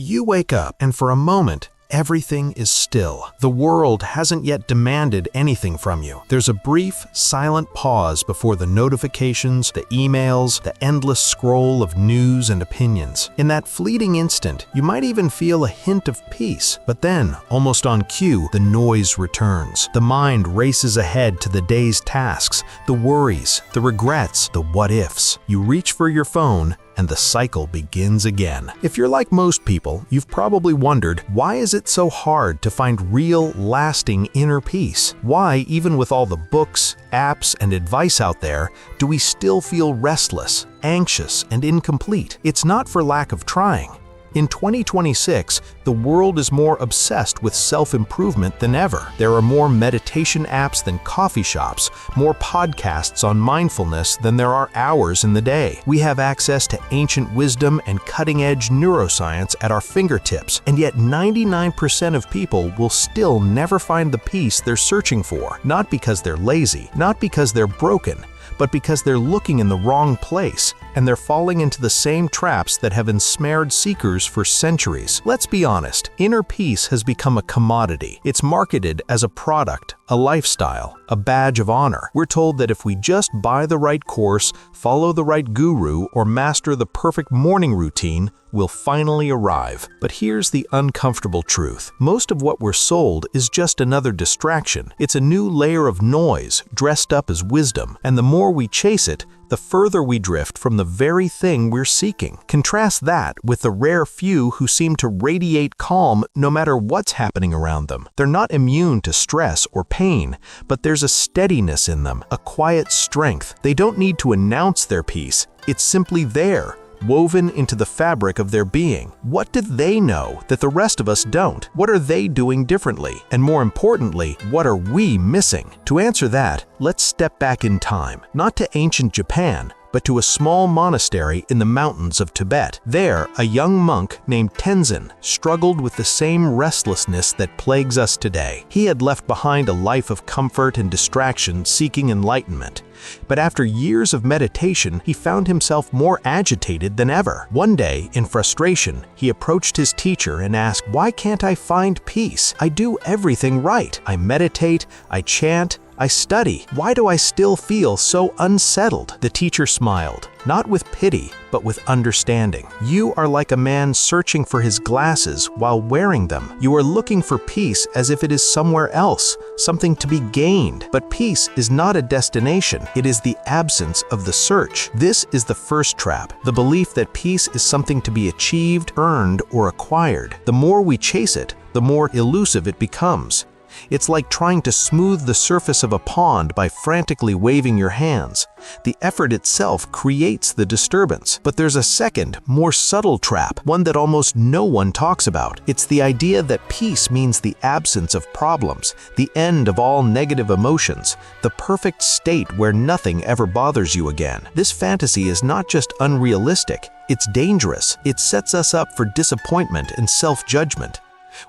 You wake up, and for a moment, everything is still. The world hasn't yet demanded anything from you. There's a brief, silent pause before the notifications, the emails, the endless scroll of news and opinions. In that fleeting instant, you might even feel a hint of peace. But then, almost on cue, the noise returns. The mind races ahead to the day's tasks, the worries, the regrets, the what-ifs. You reach for your phone, and the cycle begins again. If you're like most people, you've probably wondered, why is it so hard to find real, lasting inner peace? Why, even with all the books, apps, and advice out there, do we still feel restless, anxious, and incomplete? It's not for lack of trying. In 2026, the world is more obsessed with self-improvement than ever. There are more meditation apps than coffee shops, more podcasts on mindfulness than there are hours in the day. We have access to ancient wisdom and cutting-edge neuroscience at our fingertips, and yet 99% of people will still never find the peace they're searching for, not because they're lazy, not because they're broken, but because they're looking in the wrong place, and they're falling into the same traps that have ensnared seekers for centuries. Let's be honest, inner peace has become a commodity. It's marketed as a product, a lifestyle, a badge of honor. We're told that if we just buy the right course, follow the right guru, or master the perfect morning routine, we'll finally arrive. But here's the uncomfortable truth. Most of what we're sold is just another distraction. It's a new layer of noise dressed up as wisdom, and the more we chase it, the further we drift from the very thing we're seeking. Contrast that with the rare few who seem to radiate calm no matter what's happening around them. They're not immune to stress or pain, but there's a steadiness in them, a quiet strength. They don't need to announce their peace. It's simply there, woven into the fabric of their being. What do they know that the rest of us don't? What are they doing differently? And more importantly, what are we missing? To answer that, let's step back in time, not to ancient Japan, but to a small monastery in the mountains of Tibet. There, a young monk named Tenzin struggled with the same restlessness that plagues us today. He had left behind a life of comfort and distraction seeking enlightenment. But after years of meditation, he found himself more agitated than ever. One day, in frustration, he approached his teacher and asked, "Why can't I find peace? I do everything right. I meditate, I chant, I study. Why do I still feel so unsettled?" The teacher smiled, not with pity, but with understanding. "You are like a man searching for his glasses while wearing them. You are looking for peace as if it is somewhere else, something to be gained. But peace is not a destination. It is the absence of the search." This is the first trap, the belief that peace is something to be achieved, earned, or acquired. The more we chase it, the more elusive it becomes. It's like trying to smooth the surface of a pond by frantically waving your hands. The effort itself creates the disturbance. But there's a second, more subtle trap, one that almost no one talks about. It's the idea that peace means the absence of problems, the end of all negative emotions, the perfect state where nothing ever bothers you again. This fantasy is not just unrealistic, it's dangerous. It sets us up for disappointment and self-judgment.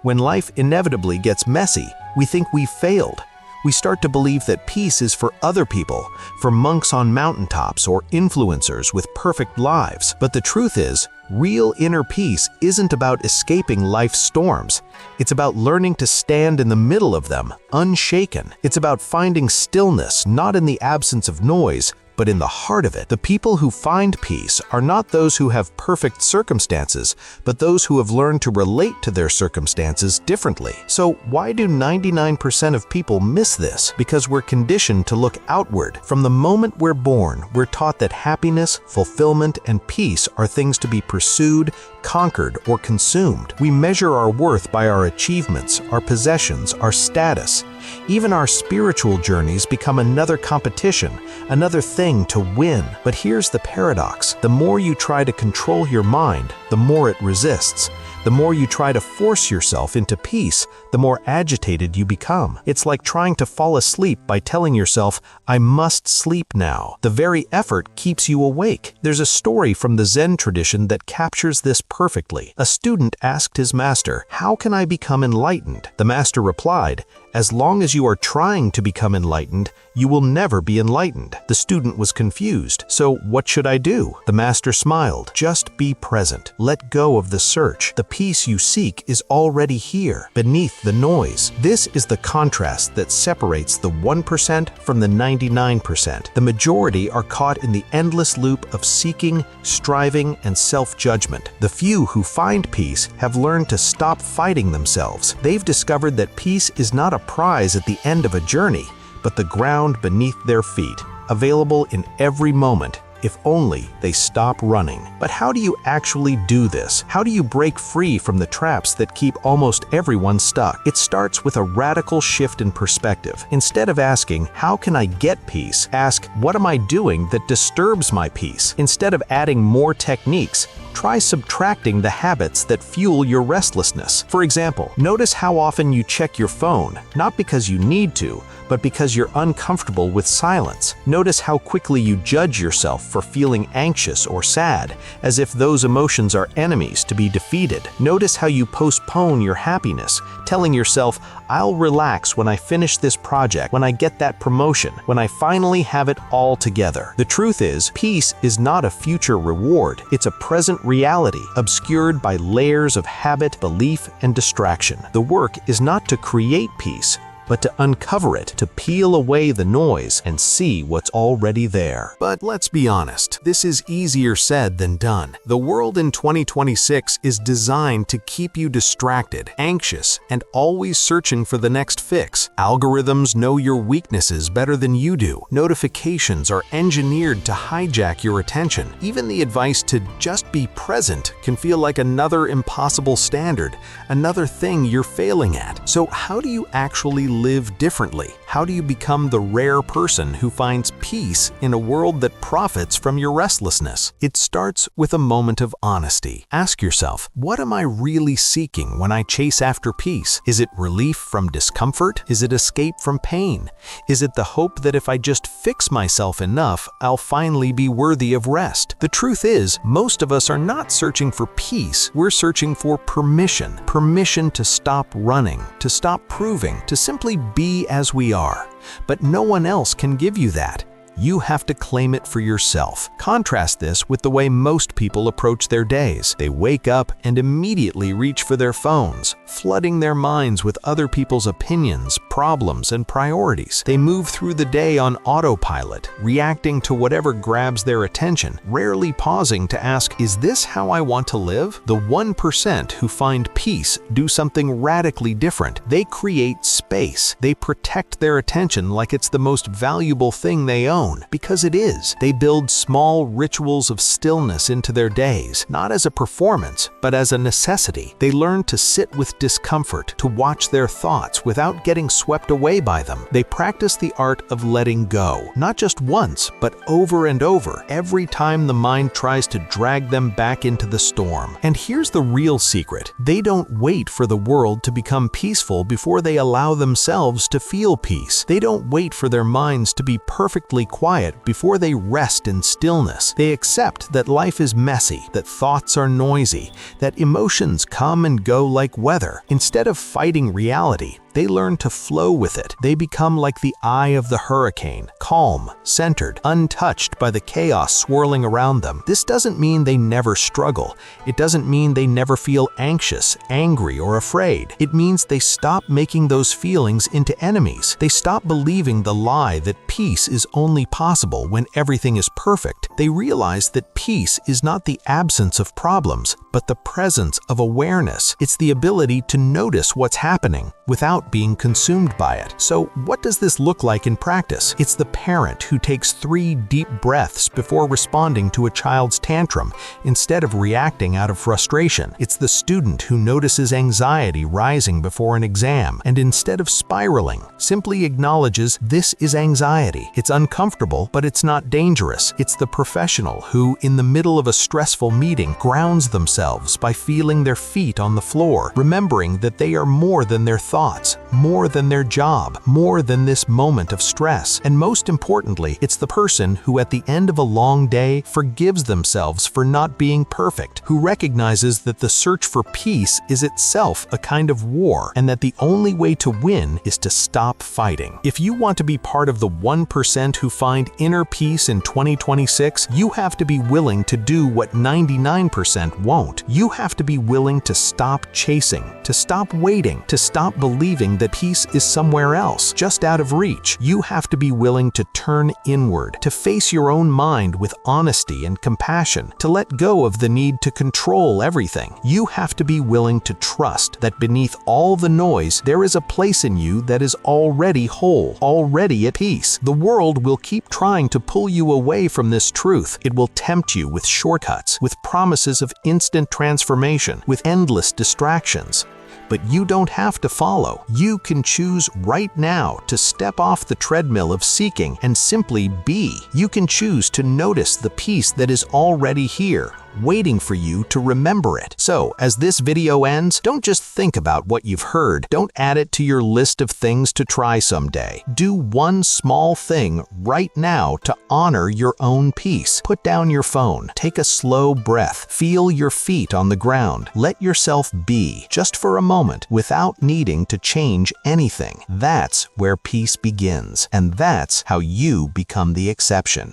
When life inevitably gets messy, we think we've failed. We start to believe that peace is for other people, for monks on mountaintops or influencers with perfect lives. But the truth is, real inner peace isn't about escaping life's storms. It's about learning to stand in the middle of them, unshaken. It's about finding stillness, not in the absence of noise, but in the heart of it. The people who find peace are not those who have perfect circumstances, but those who have learned to relate to their circumstances differently. So why do 99% of people miss this? Because we're conditioned to look outward. From the moment we're born, we're taught that happiness, fulfillment, and peace are things to be pursued, conquered, or consumed. We measure our worth by our achievements, our possessions, our status. Even our spiritual journeys become another competition, another thing to win. But here's the paradox. The more you try to control your mind, the more it resists. The more you try to force yourself into peace, the more agitated you become. It's like trying to fall asleep by telling yourself, "I must sleep now." The very effort keeps you awake. There's a story from the Zen tradition that captures this perfectly. A student asked his master, "How can I become enlightened?" The master replied, As long as you are trying to become enlightened, you will never be enlightened. The student was confused. So what should I do? The master smiled. Just be present. Let go of the search. The peace you seek is already here, beneath the noise. This is the contrast that separates the 1% from the 99%. The majority are caught in the endless loop of seeking, striving, and self-judgment. The few who find peace have learned to stop fighting themselves. They've discovered that peace is not a prize at the end of a journey, but the ground beneath their feet, available in every moment, if only they stop running. But how do you actually do this? How do you break free from the traps that keep almost everyone stuck? It starts with a radical shift in perspective. Instead of asking, how can I get peace? Ask, what am I doing that disturbs my peace? Instead of adding more techniques, try subtracting the habits that fuel your restlessness. For example, notice how often you check your phone, not because you need to, but because you're uncomfortable with silence. Notice how quickly you judge yourself for feeling anxious or sad, as if those emotions are enemies to be defeated. Notice how you postpone your happiness, telling yourself, I'll relax when I finish this project, when I get that promotion, when I finally have it all together. The truth is, peace is not a future reward. It's a present reality, obscured by layers of habit, belief, and distraction. The work is not to create peace, but to uncover it, to peel away the noise and see what's already there. But let's be honest, this is easier said than done. The world in 2026 is designed to keep you distracted, anxious, and always searching for the next fix. Algorithms know your weaknesses better than you do. Notifications are engineered to hijack your attention. Even the advice to just be present can feel like another impossible standard, another thing you're failing at. So how do you actually live differently? How do you become the rare person who finds peace in a world that profits from your restlessness? It starts with a moment of honesty. Ask yourself, what am I really seeking when I chase after peace? Is it relief from discomfort? Is it escape from pain? Is it the hope that if I just fix myself enough, I'll finally be worthy of rest? The truth is, most of us are not searching for peace. We're searching for permission. Permission to stop running, to stop proving, to simply be as we are. But no one else can give you that. You have to claim it for yourself. Contrast this with the way most people approach their days. They wake up and immediately reach for their phones, flooding their minds with other people's opinions, problems, and priorities. They move through the day on autopilot, reacting to whatever grabs their attention, rarely pausing to ask, is this how I want to live? The 1% who find peace do something radically different. They create space. They protect their attention like it's the most valuable thing they own. Because it is. They build small rituals of stillness into their days, not as a performance, but as a necessity. They learn to sit with discomfort, to watch their thoughts without getting swept away by them. They practice the art of letting go, not just once, but over and over, every time the mind tries to drag them back into the storm. And here's the real secret. They don't wait for the world to become peaceful before they allow themselves to feel peace. They don't wait for their minds to be perfectly quiet before they rest in stillness. They accept that life is messy, that thoughts are noisy, that emotions come and go like weather. Instead of fighting reality, they learn to flow with it. They become like the eye of the hurricane, calm, centered, untouched by the chaos swirling around them. This doesn't mean they never struggle. It doesn't mean they never feel anxious, angry, or afraid. It means they stop making those feelings into enemies. They stop believing the lie that peace is only possible when everything is perfect. They realize that peace is not the absence of problems, but the presence of awareness. It's the ability to notice what's happening without being consumed by it. So what does this look like in practice? It's the parent who takes 3 deep breaths before responding to a child's tantrum instead of reacting out of frustration. It's the student who notices anxiety rising before an exam and instead of spiraling, simply acknowledges this is anxiety. It's uncomfortable, but it's not dangerous. It's the professional who, in the middle of a stressful meeting, grounds themselves by feeling their feet on the floor, remembering that they are more than their thoughts. things, more than their job, more than this moment of stress. And most importantly, it's the person who at the end of a long day forgives themselves for not being perfect, who recognizes that the search for peace is itself a kind of war, and that the only way to win is to stop fighting. If you want to be part of the 1% who find inner peace in 2026, you have to be willing to do what 99% won't. You have to be willing to stop chasing, to stop waiting, to stop believing that peace is somewhere else, just out of reach. You have to be willing to turn inward, to face your own mind with honesty and compassion, to let go of the need to control everything. You have to be willing to trust that beneath all the noise, there is a place in you that is already whole, already at peace. The world will keep trying to pull you away from this truth. It will tempt you with shortcuts, with promises of instant transformation, with endless distractions. But you don't have to follow. You can choose right now to step off the treadmill of seeking and simply be. You can choose to notice the peace that is already here, waiting for you to remember it. So, as this video ends, don't just think about what you've heard. Don't add it to your list of things to try someday. Do one small thing right now to honor your own peace. Put down your phone. Take a slow breath. Feel your feet on the ground. Let yourself be, just for a moment, without needing to change anything. That's where peace begins, and that's how you become the exception.